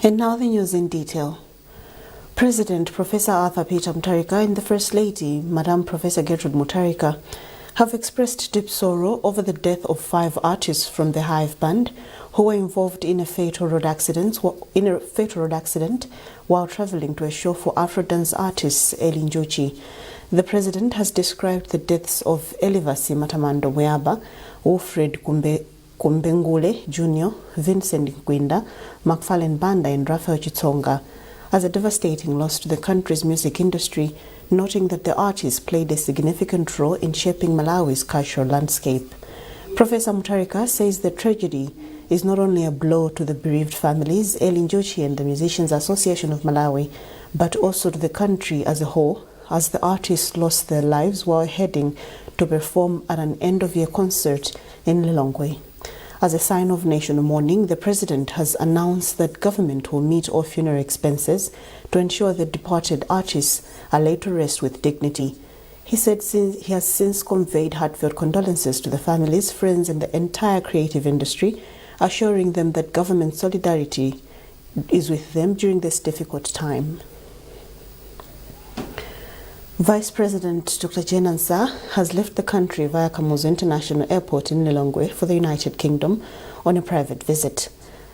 And now the news in detail. President Professor Arthur Peter Mutharika and the First Lady, Madam Professor Gertrude Mutharika, have expressed deep sorrow over the death of 5 artists from the Hive band who were involved in a fatal road accident while traveling to a show for Afro dance artist Eli Njochi. The president has described the deaths of Elivasi Matamando Weaba, Wilfred Kumbengule Jr., Vincent Gwinda, McFarlane Banda and Raphael Chitonga as a devastating loss to the country's music industry, noting that the artists played a significant role in shaping Malawi's cultural landscape. Professor Mutharika says the tragedy is not only a blow to the bereaved families, Eli Njochi and the Musicians Association of Malawi, but also to the country as a whole, as the artists lost their lives while heading to perform at an end-of-year concert in Lilongwe. As a sign of national mourning, the president has announced that government will meet all funeral expenses to ensure the departed artists are laid to rest with dignity. He said he has since conveyed heartfelt condolences to the families, friends and the entire creative industry, assuring them that government solidarity is with them during this difficult time. Vice President Dr. Jane Ansah has left the country via Kamuzu International Airport in Lilongwe for the United Kingdom on a private visit.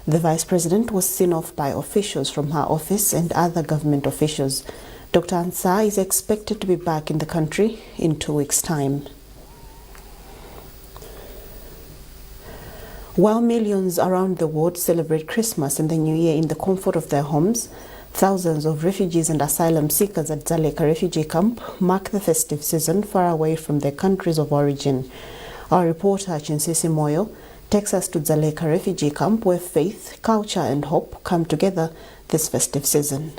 The Vice President was seen off by officials from her office and other government officials. Dr. Ansah is expected to be back in the country in 2 weeks' time. While millions around the world celebrate Christmas and the New Year in the comfort of their homes, thousands of refugees and asylum seekers at Zatuluka refugee camp mark the festive season far away from their countries of origin. Our reporter Chinsisi Moyo takes us to Zatuluka refugee camp where faith, culture and hope come together this festive season.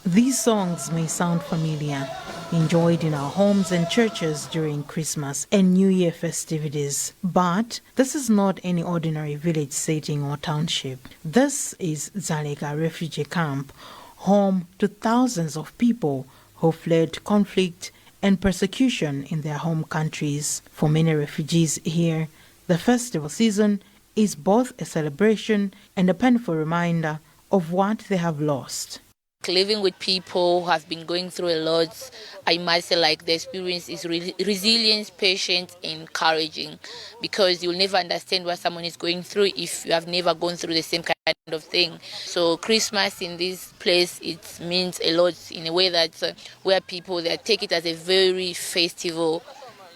These songs may sound familiar, enjoyed in our homes and churches during Christmas and New Year festivities. But this is not any ordinary village setting or township. This is Zatuluka refugee camp, home to thousands of people who fled conflict and persecution in their home countries. For many refugees here, the festival season is both a celebration and a painful reminder of what they have lost. Living with people who have been going through a lot, I must say the experience is resilience, patience, encouraging, because you'll never understand what someone is going through if you have never gone through the same kind of thing. So Christmas in this place, it means a lot in a way that where people, they take it as a very festival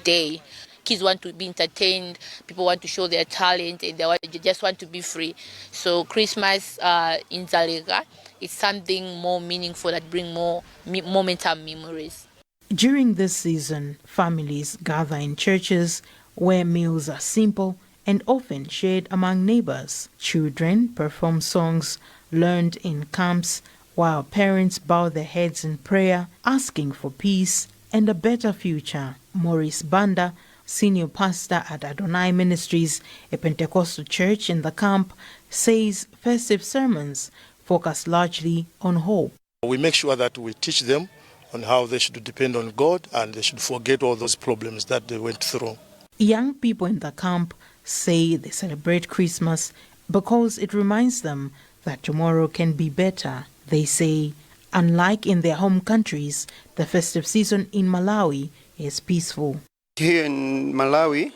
day. Kids want to be entertained, people want to show their talent, and they just want to be free. So Christmas in Zatuluka, it's something more meaningful that bring more momentum memories. During this season, families gather in churches where meals are simple and often shared among neighbors. Children perform songs learned in camps, while parents bow their heads in prayer, asking for peace and a better future. Maurice Banda, senior pastor at Adonai Ministries, a Pentecostal church in the camp, says festive sermons focus largely on hope. We make sure that we teach them on how they should depend on God and they should forget all those problems that they went through. Young people in the camp say they celebrate Christmas because it reminds them that tomorrow can be better. They say, unlike in their home countries, the festive season in Malawi is peaceful. Here in Malawi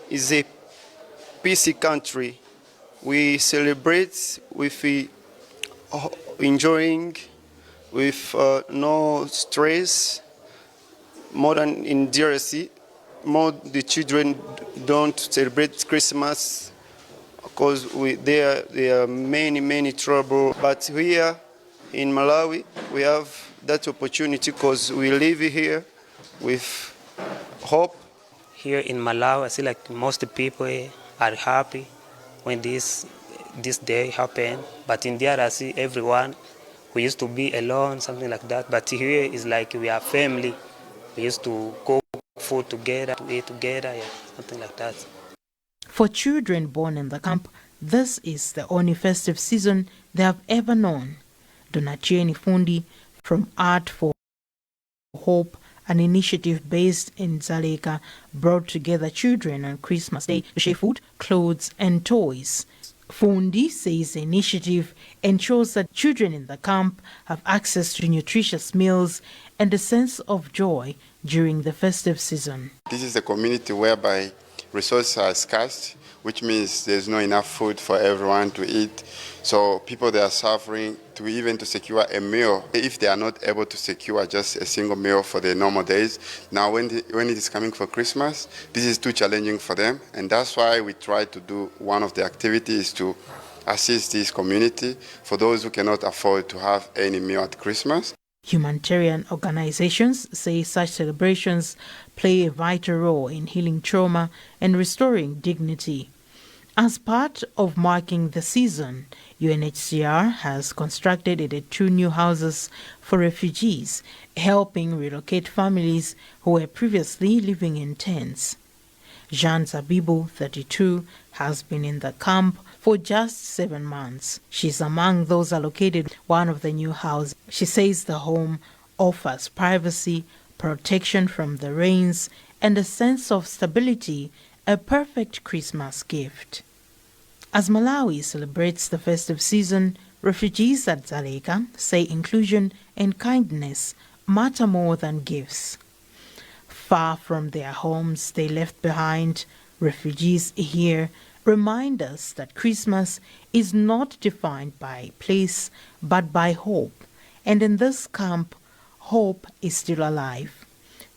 is a peaceful country. We celebrate with enjoying, with no stress. More than in DRC, the children don't celebrate Christmas because there are many trouble. But here in Malawi, we have that opportunity because we live here with hope. Here in Malawi, I see most people are happy when this day happened. But in DRC, everyone, we used to be alone, something like that. But here is we are family. We used to cook food together, to eat together, something like that. For children born in the camp, this is the only festive season they have ever known. Donatieni Fundi from Art for Hope an initiative based in Zatuluka, brought together children on Christmas Day to share food, clothes and toys. Fundi says the initiative ensures that children in the camp have access to nutritious meals and a sense of joy during the festive season. This is a community whereby resources are scarce, which means there's not enough food for everyone to eat. So people, they are suffering to secure a meal. If they are not able to secure just a single meal for the normal days, now when it is coming for Christmas, this is too challenging for them. And that's why we try to do one of the activities to assist this community for those who cannot afford to have any meal at Christmas. Humanitarian organizations say such celebrations play a vital role in healing trauma and restoring dignity. As part of marking the season, UNHCR has constructed 82 new houses for refugees, helping relocate families who were previously living in tents. Jean Zabibu, 32, has been in the camp for just 7 months. She's among those allocated one of the new houses. She says the home offers privacy, protection from the rains, and a sense of stability, a perfect Christmas gift. As Malawi celebrates the festive season, refugees at Zatuluka say inclusion and kindness matter more than gifts. Far from their homes they left behind, refugees here remind us that Christmas is not defined by place but by hope. And in this camp, hope is still alive.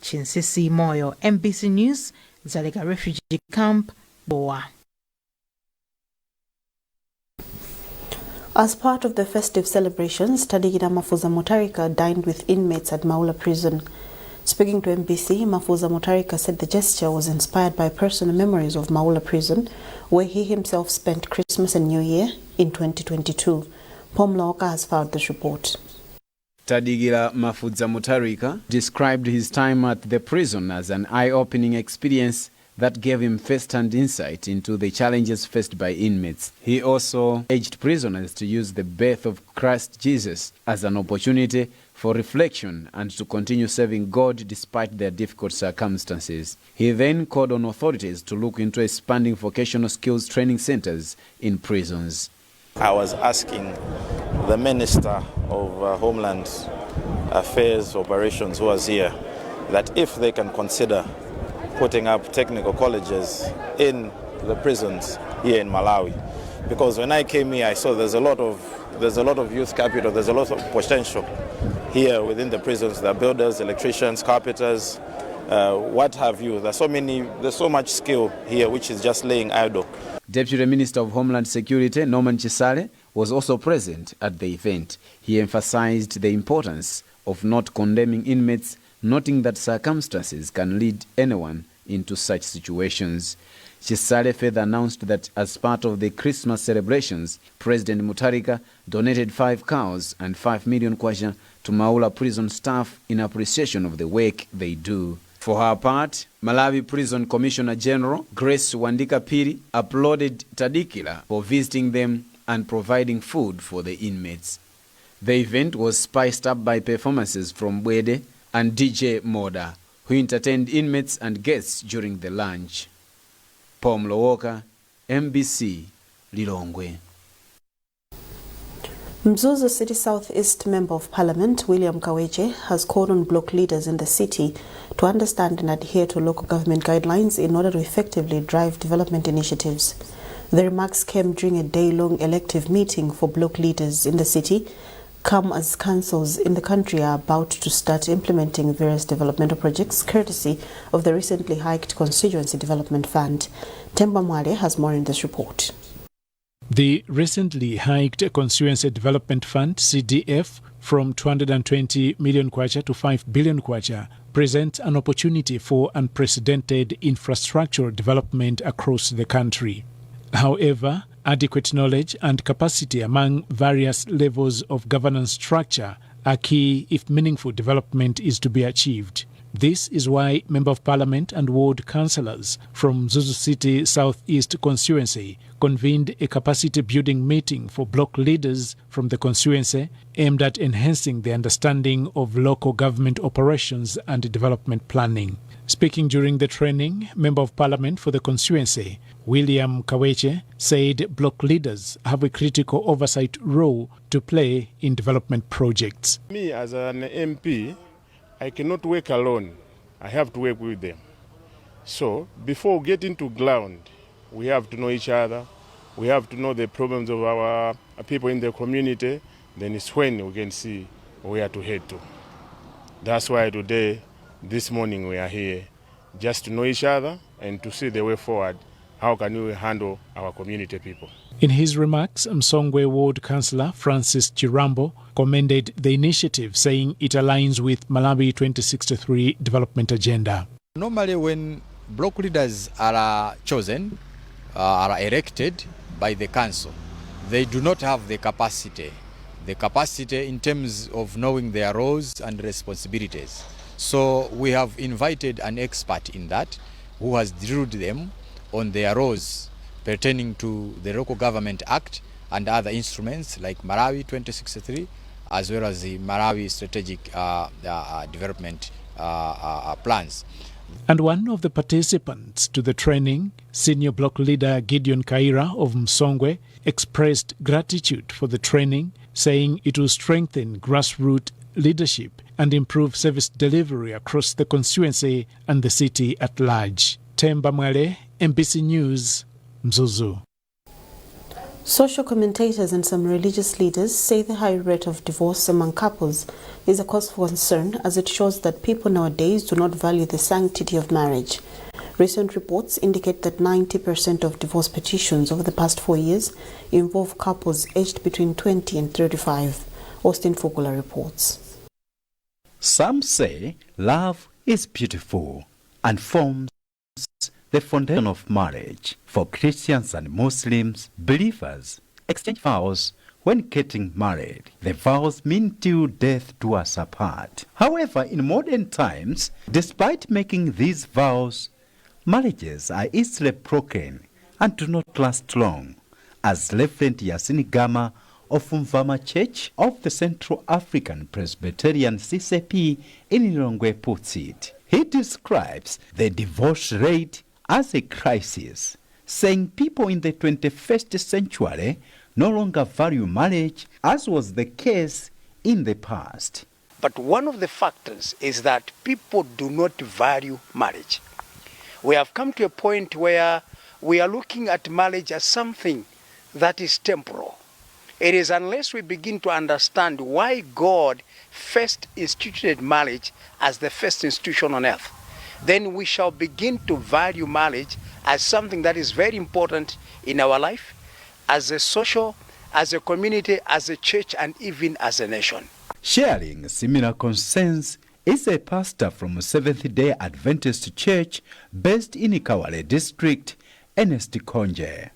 Chinsisi Moyo, MBC News, Zatuluka Refugee Camp, Boa. As part of the festive celebrations, Tadikira Mafuza Mutarika dined with inmates at Maula prison. Speaking to MBC, Mafuza Mutarika said the gesture was inspired by personal memories of Maula prison, where he himself spent Christmas and New Year in 2022. Maula has filed this report. Tadikira Mafuza Mutarika described his time at the prison as an eye-opening experience that gave him first-hand insight into the challenges faced by inmates. He also urged prisoners to use the birth of Christ Jesus as an opportunity for reflection and to continue serving God despite their difficult circumstances. He then called on authorities to look into expanding vocational skills training centers in prisons. I was asking the Minister of Homeland Affairs Operations, who was here, that if they can consider putting up technical colleges in the prisons here in Malawi, because when I came here I saw there's a lot of youth capital, there's a lot of potential here within the prisons. There are builders, electricians, carpenters, what have you. There's so much skill here which is just laying idle. Deputy Minister of Homeland Security Norman Chisale was also present at the event. He emphasized the importance of not condemning inmates, noting that circumstances can lead anyone into such situations. Chisale further announced that as part of the Christmas celebrations, President Mutarika donated 5 cows and 5 million kwacha to Maula prison staff in appreciation of the work they do. For her part, Malawi Prison Commissioner General Grace Wandika Piri applauded Tadikira for visiting them and providing food for the inmates. The event was spiced up by performances from Bwede and DJ Moda, who entertained inmates and guests during the lunch. Mlowoka, MBC, Lilongwe. Mzuzu City South-East Member of Parliament William Kaweje has called on block leaders in the city to understand and adhere to local government guidelines in order to effectively drive development initiatives. The remarks came during a day-long elective meeting for block leaders in the city, come as councils in the country are about to start implementing various developmental projects courtesy of the recently hiked Constituency Development Fund. Tamvani has more in this report. The recently hiked Constituency Development Fund, CDF, from 220 million kwacha to 5 billion kwacha presents an opportunity for unprecedented infrastructural development across the country. However, adequate knowledge and capacity among various levels of governance structure are key if meaningful development is to be achieved. This is why Member of Parliament and ward councillors from Zuzu City Southeast constituency convened a capacity-building meeting for block leaders from the constituency aimed at enhancing the understanding of local government operations and development planning. Speaking during the training, Member of Parliament for the constituency, William Kaweche, said block leaders have a critical oversight role to play in development projects. Me as an MP, I cannot work alone. I have to work with them. So before getting to ground, we have to know each other. We have to know the problems of our people in the community. Then it's when we can see where to head to. That's why today, this morning, we are here just to know each other and to see the way forward. How can we handle our community people? In his remarks, Msongwe Ward Councillor Francis Chirambo commended the initiative, saying it aligns with Malawi 2063 development agenda. Normally when block leaders are chosen, are elected by the council, they do not have the capacity in terms of knowing their roles and responsibilities. So we have invited an expert in that who has drilled them on their roles pertaining to the Local Government Act and other instruments like Malawi 2063, as well as the Malawi Strategic Development plans. And one of the participants to the training, Senior Block Leader Gideon Kaira of Msongwe, expressed gratitude for the training, saying it will strengthen grassroots leadership and improve service delivery across the constituency and the city at large. Temba Mwale, MBC News, Mzuzu. Social commentators and some religious leaders say the high rate of divorce among couples is a cause for concern, as it shows that people nowadays do not value the sanctity of marriage. Recent reports indicate that 90% of divorce petitions over the past 4 years involve couples aged between 20 and 35. Austin Fugula reports. Some say love is beautiful and forms the foundation of marriage. For Christians and Muslims, believers exchange vows when getting married. The vows mean till death do us apart. However, in modern times, despite making these vows, marriages are easily broken and do not last long, as Reverend Yasin Gama of Mvama Church of the Central African Presbyterian CCP in Lilongwe puts it. He describes the divorce rate as a crisis, saying people in the 21st century no longer value marriage as was the case in the past. But one of the factors is that people do not value marriage. We have come to a point where we are looking at marriage as something that is temporal. It is unless we begin to understand why God first instituted marriage as the first institution on earth, then we shall begin to value marriage as something that is very important in our life, as a social, as a community, as a church, and even as a nation. Sharing similar concerns is a pastor from Seventh-day Adventist Church based in Kawale district, Ernest Konje.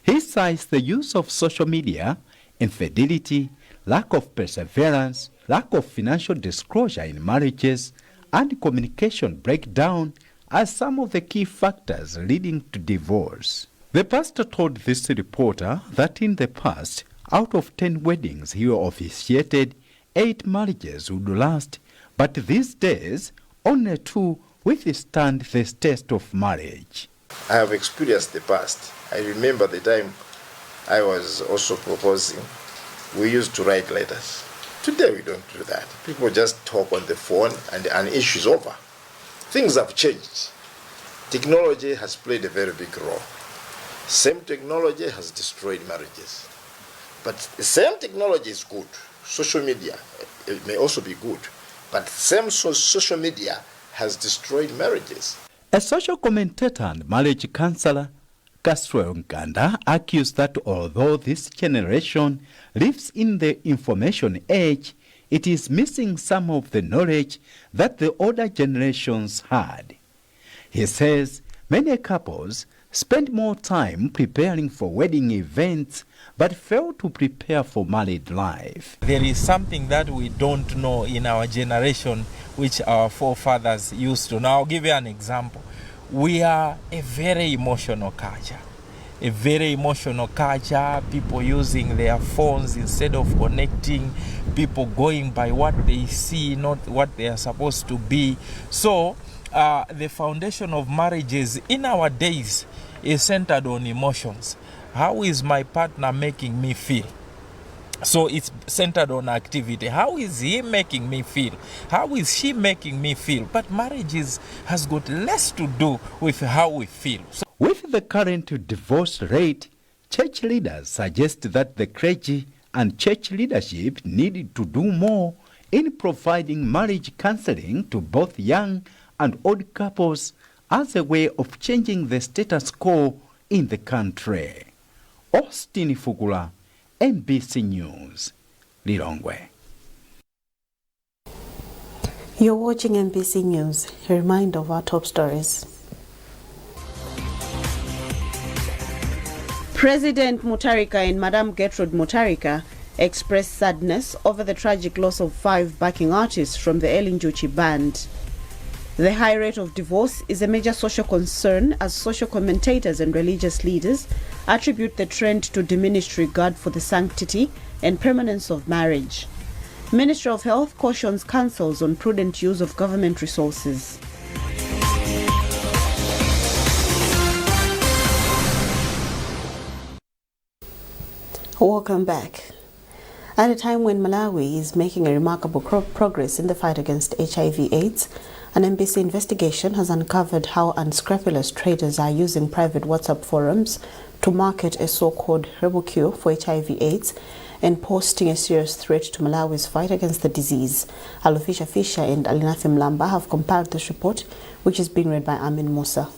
He cites the use of social media, infidelity, lack of perseverance, lack of financial disclosure in marriages, and communication breakdown as some of the key factors leading to divorce. The pastor told this reporter that in the past, out of 10 weddings he officiated, 8 marriages would last, but these days, only 2 withstand the test of marriage. I have experienced the past. I remember the time I was also proposing. We used to write letters. Today we don't do that. People just talk on the phone and an issue is over. Things have changed. Technology has played a very big role. Same technology has destroyed marriages. But the same technology is good. Social media, it may also be good. But same social media has destroyed marriages. A social commentator and marriage counselor, Castro Nkanda, argues that although this generation lives in the information age, it is missing some of the knowledge that the older generations had. He says many couples spend more time preparing for wedding events but fail to prepare for married life. There is something that we don't know in our generation, which our forefathers used to. Now I'll give you an example. We are a very emotional culture. A very emotional culture, people using their phones instead of connecting, people going by what they see, not what they are supposed to be. So the foundation of marriages in our days is centered on emotions. How is my partner making me feel? So it's centered on activity. How is he making me feel? How is she making me feel? But marriages has got less to do with how we feel. With the current divorce rate, church leaders suggest that the clergy and church leadership need to do more in providing marriage counseling to both young and old couples as a way of changing the status quo in the country. Austin Fugula, MBC News, Lilongwe. You're watching MBC News. A reminder of our top stories. President Mutharika and Madam Gertrude Mutharika expressed sadness over the tragic loss of 5 backing artists from the Elinjochi band. The high rate of divorce is a major social concern as social commentators and religious leaders attribute the trend to diminished regard for the sanctity and permanence of marriage. Ministry of Health cautions councils on prudent use of government resources. Welcome back. At a time when Malawi is making a remarkable progress in the fight against HIV/AIDS, an MBC investigation has uncovered how unscrupulous traders are using private WhatsApp forums to market a so-called herbal cure for HIV/AIDS and posting a serious threat to Malawi's fight against the disease. Alofisha Fisher and Alinathi Mlamba have compiled this report, which is being read by Amin Musa.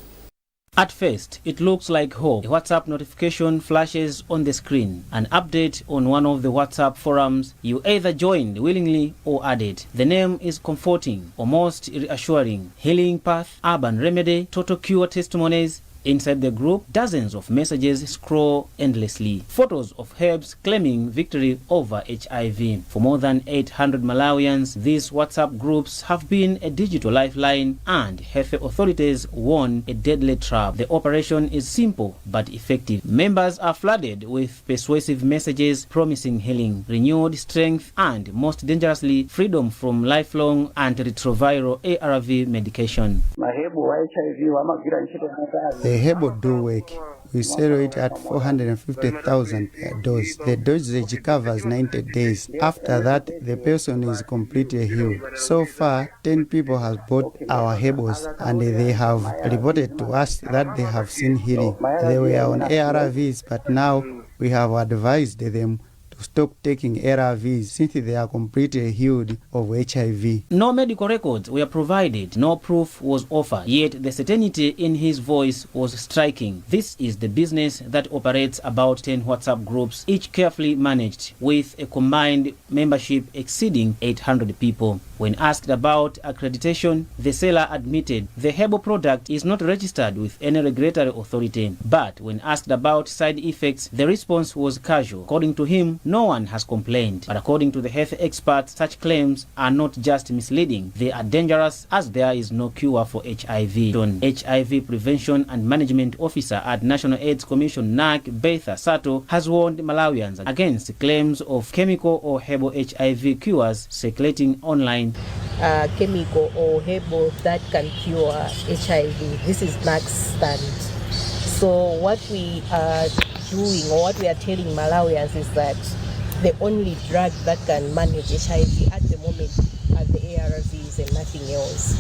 At first, it looks like hope. A WhatsApp notification flashes on the screen. An update on one of the WhatsApp forums. You either joined willingly or added. The name is comforting, almost reassuring. Healing Path, Urban Remedy, Total Cure Testimonies. Inside the group, dozens of messages scroll endlessly. Photos of herbs claiming victory over HIV. For more than 800 Malawians, these WhatsApp groups have been a digital lifeline, and health authorities warn a deadly trap. The operation is simple but effective. Members are flooded with persuasive messages promising healing, renewed strength, and most dangerously, freedom from lifelong antiretroviral ARV medication. The herbal do work. We sell it at 450,000 per dose. The dosage covers 90 days. After that, the person is completely healed. So far, 10 people have bought our herbals and they have reported to us that they have seen healing. They were on ARVs, but now we have advised them to stop taking ARVs since they are completely healed of HIV. No medical records were provided, no proof was offered, yet the certainty in his voice was striking. This is the business that operates about 10 WhatsApp groups, each carefully managed, with a combined membership exceeding 800 people. When asked about accreditation, the seller admitted the herbal product is not registered with any regulatory authority. But when asked about side effects, the response was casual. According to him, no one has complained. But according to the health experts, such claims are not just misleading, they are dangerous as there is no cure for HIV. HIV Prevention and Management Officer at National AIDS Commission NAC, Betha Sato, has warned Malawians against claims of chemical or herbal HIV cures circulating online. Chemical or herbal that can cure HIV. This is NAC's stand. So what we are doing, or what we are telling Malawians, is that the only drug that can manage HIV at the moment are the ARVs and nothing else.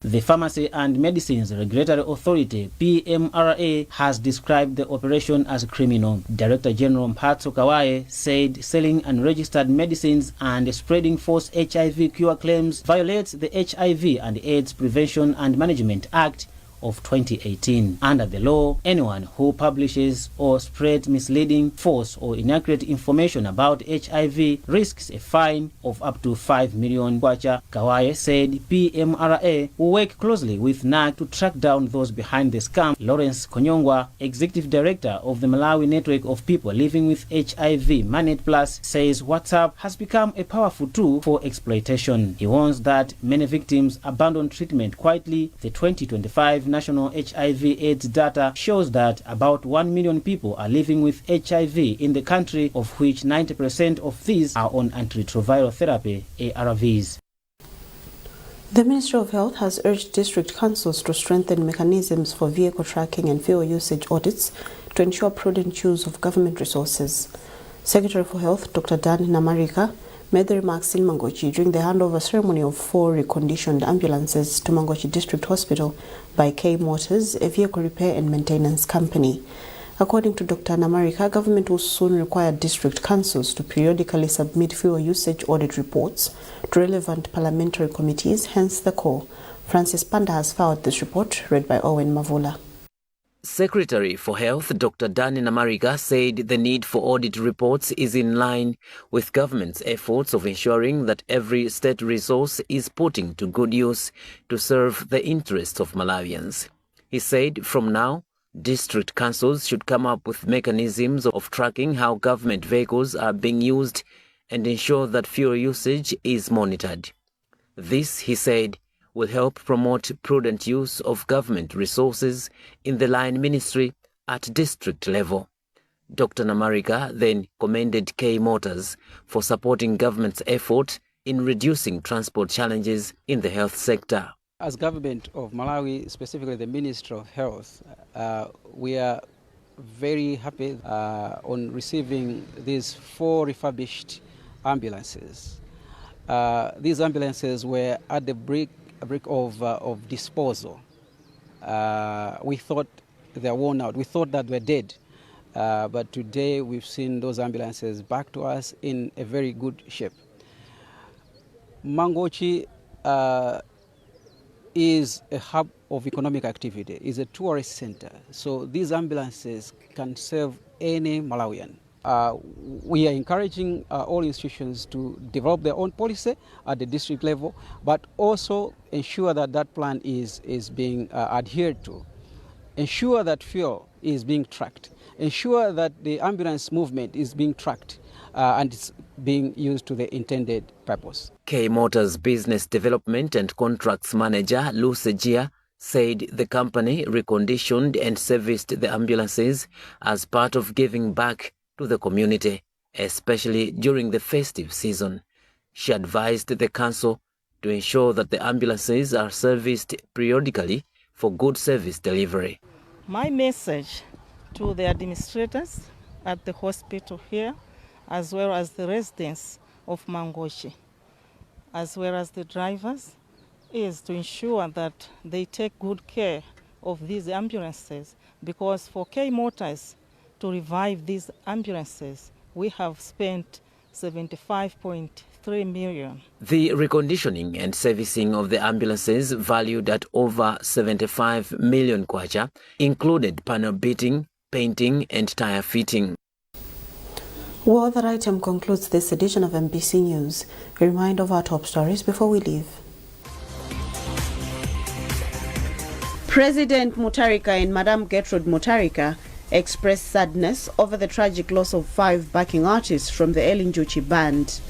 The Pharmacy and Medicines Regulatory Authority, PMRA, has described the operation as criminal. Director General Mphatso Kawaye said selling unregistered medicines and spreading false HIV cure claims violates the HIV and AIDS Prevention and Management Act of 2018. Under the law, anyone who publishes or spreads misleading, false or inaccurate information about HIV risks a fine of up to 5 million kwacha. Kawaye said PMRA will work closely with NAC to track down those behind the scam. Lawrence Konyongwa, Executive Director of the Malawi Network of People Living with HIV, Manet Plus, says WhatsApp has become a powerful tool for exploitation. He warns that many victims abandon treatment quietly. The 2025 National HIV/AIDS data shows that about 1 million people are living with HIV in the country, of which 90% of these are on antiretroviral therapy, ARVs. The Ministry of Health has urged district councils to strengthen mechanisms for vehicle tracking and fuel usage audits to ensure prudent use of government resources. Secretary for Health, Dr. Dan Namarika, made the remarks in Mangochi during the handover ceremony of 4 reconditioned ambulances to Mangochi District Hospital by K Motors, a vehicle repair and maintenance company. According to Dr. Namarika, government will soon require district councils to periodically submit fuel usage audit reports to relevant parliamentary committees, hence the call. Francis Panda has filed this report, read by Owen Mavula. Secretary for Health, Dr. Dani Namarika, said the need for audit reports is in line with government's efforts of ensuring that every state resource is putting to good use to serve the interests of Malawians. He said from now, district councils should come up with mechanisms of tracking how government vehicles are being used and ensure that fuel usage is monitored. This, he said, will help promote prudent use of government resources in the line ministry at district level. Dr. Namarika then commended K Motors for supporting government's effort in reducing transport challenges in the health sector. As government of Malawi, specifically the Ministry of Health, we are very happy on receiving these 4 refurbished ambulances. These ambulances were at the brink of disposal. We thought they were worn out. We thought that they were dead. But today we've seen those ambulances back to us in a very good shape. Mangochi is a hub of economic activity, is a tourist center. So these ambulances can serve any Malawian. We are encouraging all institutions to develop their own policy at the district level, but also ensure that that plan is being adhered to. Ensure that fuel is being tracked. Ensure that the ambulance movement is being tracked and it's being used to the intended purpose. K Motors Business Development and Contracts Manager Luce Gia said the company reconditioned and serviced the ambulances as part of giving back to the community, especially during the festive season. She advised the council to ensure that the ambulances are serviced periodically for good service delivery. My message to the administrators at the hospital here, as well as the residents of Mangochi, as well as the drivers, is to ensure that they take good care of these ambulances, because for K Motors to revive these ambulances, we have spent 75.3 million. The reconditioning and servicing of the ambulances, valued at over 75 million kwacha, included panel beating, painting and tire fitting. Well, that item concludes this edition of MBC News. A reminder of our top stories before we leave. President Mutharika and Madam Gertrude Mutharika expressed sadness over the tragic loss of 5 backing artists from the Elinjochi band.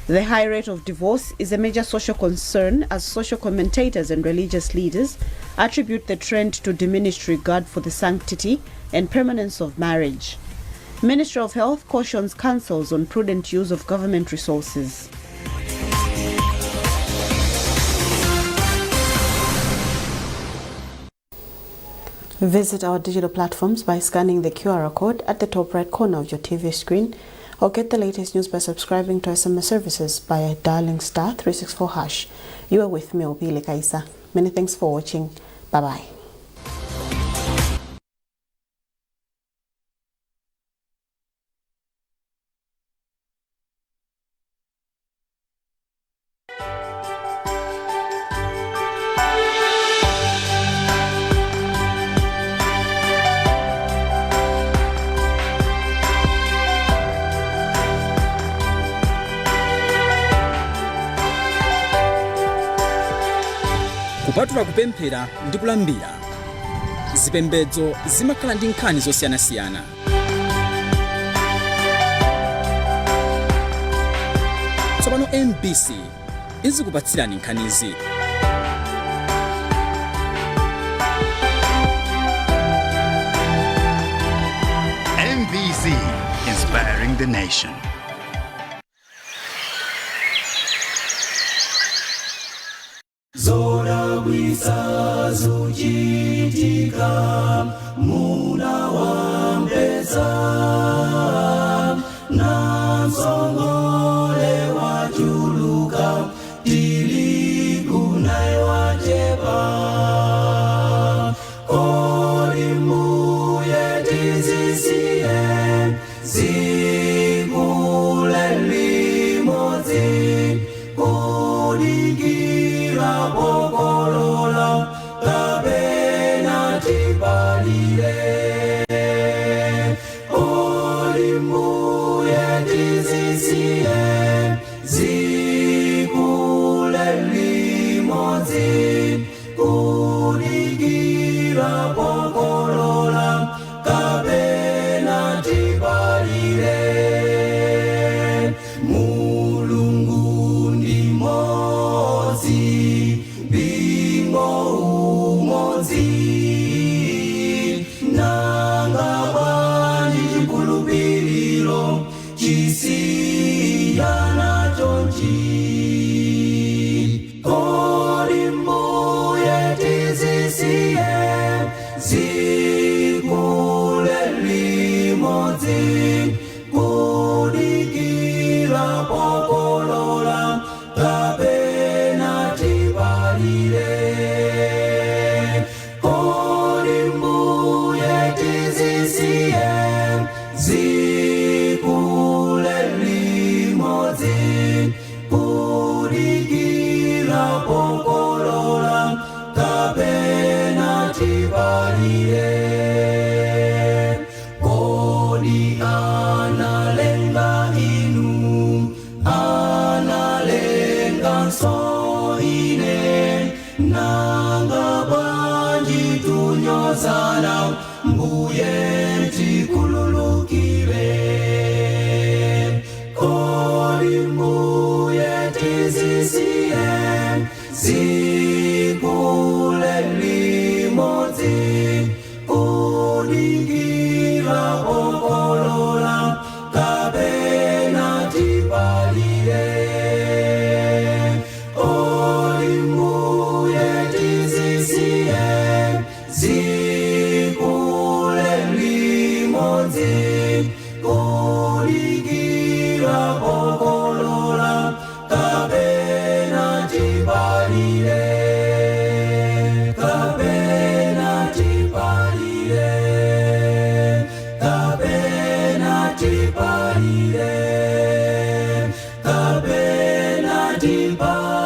The high rate of divorce is a major social concern, as social commentators and religious leaders attribute the trend to diminished regard for the sanctity and permanence of marriage. Ministry of Health cautions councils on prudent use of government resources. Visit our digital platforms by scanning the QR code at the top right corner of your TV screen, or get the latest news by subscribing to SMS services by dialing *364#. You are with me, Obile Kaisa. Many thanks for watching. Bye-bye. kupatula kupemphera ndi kulambira, zipembedzo zimakhala ndi nkhani zosiyanasiyana. Tsopano MBC izikupatsirani nkhanizi. MBC, inspiring the nation. Zodabwitsa zochitika muna wampeza na msongole wachuluka tiligu naye wachepa kodi mbuye tizisiye zikule limodzi kudigira bokolola kabena tibalire olimbuye tizisiye zikule limodzi kudigira bokolola kabena tibalire mulungu ndi modzi bingo umodzi nanga bwanji chikhulupiriro chisiyana chonchi kodi mbuye tizisiye zikule limodzi kudigira bokolola kabena tibalire kodi mbuye tizisiye zikule limodzi kudigira bokolola kabena tibalire kodi analenga inu analenga soine nanga bwanji tunyozana mbuye tikululukire kodi mbuye tizisiye zikule limodzi kudigira bokolola kabena tibalire kodi mbuye tizisiye zikule limodzi kudigira bokolola kabena tibalire kabena tibalire kabena tibalire kabena tibalire